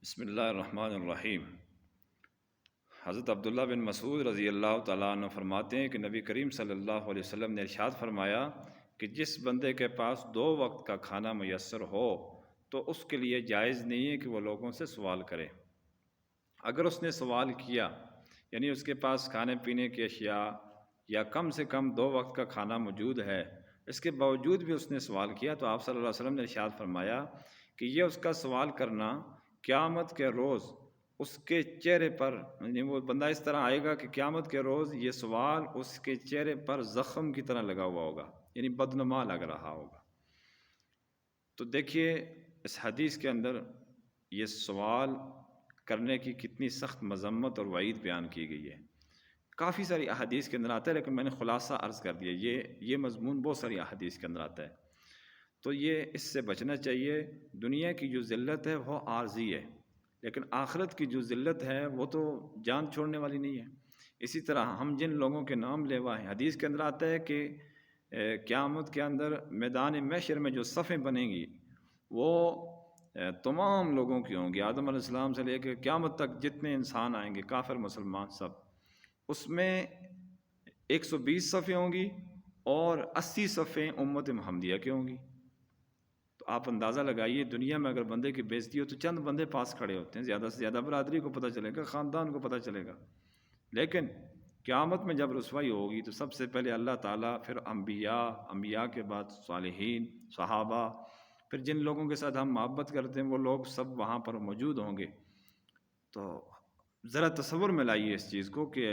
بسم اللہ الرحمن الرحیم۔ حضرت عبداللہ بن مسعود رضی اللہ تعالیٰ عنہ فرماتے ہیں کہ نبی کریم صلی اللہ علیہ وسلم نے ارشاد فرمایا کہ جس بندے کے پاس 2 وقت کا کھانا میسر ہو تو اس کے لیے جائز نہیں ہے کہ وہ لوگوں سے سوال کرے۔ اگر اس نے سوال کیا یعنی اس کے پاس کھانے پینے کی اشیاء یا کم سے کم 2 وقت کا کھانا موجود ہے، اس کے باوجود بھی اس نے سوال کیا تو آپ صلی اللہ علیہ وسلم نے ارشاد فرمایا کہ یہ اس کا سوال کرنا قیامت کے روز اس کے چہرے پر، یعنی وہ بندہ اس طرح آئے گا کہ قیامت کے روز یہ سوال اس کے چہرے پر زخم کی طرح لگا ہوا ہوگا، یعنی بدنما لگ رہا ہوگا۔ تو دیکھیے اس حدیث کے اندر یہ سوال کرنے کی کتنی سخت مذمت اور وعید بیان کی گئی ہے۔ کافی ساری احادیث کے اندر آتا ہے، لیکن میں نے خلاصہ عرض کر دیا، یہ مضمون بہت ساری احادیث کے اندر آتا ہے۔ تو یہ اس سے بچنا چاہیے۔ دنیا کی جو ذلت ہے وہ عارضی ہے، لیکن آخرت کی جو ذلت ہے وہ تو جان چھوڑنے والی نہیں ہے۔ اسی طرح ہم جن لوگوں کے نام لیوا ہیں، حدیث کے اندر آتا ہے کہ قیامت کے اندر میدان محشر میں جو صفیں بنیں گی وہ تمام لوگوں کی ہوں گی، آدم علیہ السلام سے لے کے قیامت تک جتنے انسان آئیں گے، کافر مسلمان سب، اس میں 120 صفیں ہوں گی اور 80 صفیں امت محمدیہ کی ہوں گی۔ تو آپ اندازہ لگائیے، دنیا میں اگر بندے کی بے عزتی ہو تو چند بندے پاس کھڑے ہوتے ہیں، زیادہ سے زیادہ برادری کو پتہ چلے گا، خاندان کو پتہ چلے گا۔ لیکن قیامت میں جب رسوائی ہوگی تو سب سے پہلے اللہ تعالیٰ، پھر انبیاء کے بعد صالحین، صحابہ، پھر جن لوگوں کے ساتھ ہم محبت کرتے ہیں وہ لوگ سب وہاں پر موجود ہوں گے۔ تو ذرا تصور میں لائیے اس چیز کو کہ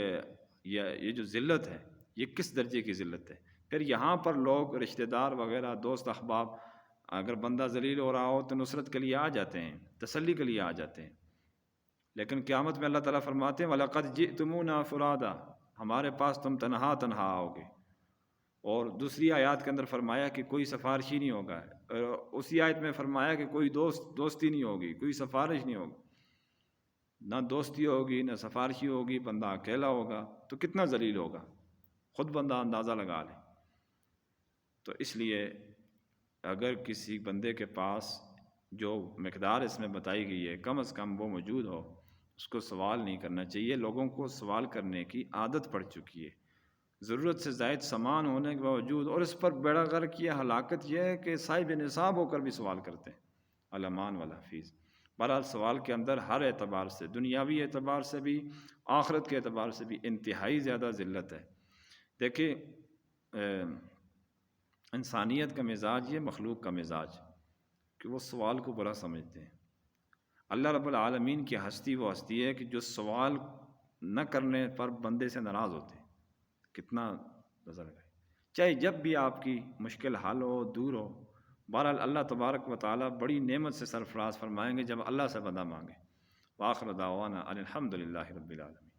یہ جو ذلت ہے یہ کس درجے کی ذلت ہے۔ پھر یہاں پر لوگ رشتہ دار وغیرہ، دوست احباب، اگر بندہ ذلیل ہو رہا ہو تو نصرت کے لیے آ جاتے ہیں، تسلی کے لیے آ جاتے ہیں، لیکن قیامت میں اللہ تعالیٰ فرماتے ہیں وَلَقَدْ جِئْتُمُونَا فُرَادًا، ہمارے پاس تم تنہا تنہا آؤ گے۔ اور دوسری آیات کے اندر فرمایا کہ کوئی سفارشی نہیں ہوگا، اور اسی آیت میں فرمایا کہ کوئی دوستی نہیں ہوگی، کوئی سفارش نہیں ہوگی، نہ دوستی ہوگی نہ سفارشی ہوگی، بندہ اکیلا ہوگا، تو کتنا ذلیل ہوگا، خود بندہ اندازہ لگا لے۔ تو اس لیے اگر کسی بندے کے پاس جو مقدار اس میں بتائی گئی ہے کم از کم وہ موجود ہو، اس کو سوال نہیں کرنا چاہیے۔ لوگوں کو سوال کرنے کی عادت پڑ چکی ہے، ضرورت سے زائد سامان ہونے کے باوجود، اور اس پر بیڑا غرق یہ ہلاکت یہ ہے کہ صاحب نصاب ہو کر بھی سوال کرتے ہیں، الامان والحفیظ۔ بہرحال سوال کے اندر ہر اعتبار سے، دنیاوی اعتبار سے بھی، آخرت کے اعتبار سے بھی انتہائی زیادہ ذلت ہے۔ دیکھیں انسانیت کا مزاج، یہ مخلوق کا مزاج کہ وہ سوال کو برا سمجھتے ہیں۔ اللہ رب العالمین کی ہستی وہ ہستی ہے کہ جو سوال نہ کرنے پر بندے سے ناراض ہوتے ہیں۔ کتنا نظر ہے، چاہے جب بھی آپ کی مشکل حل ہو، دور ہو، بہرحال اللہ تبارک و تعالیٰ بڑی نعمت سے سرفراز فرمائیں گے جب اللہ سے بندہ مانگے۔ وآخر دعوانا ان الحمد للہ رب العالمین۔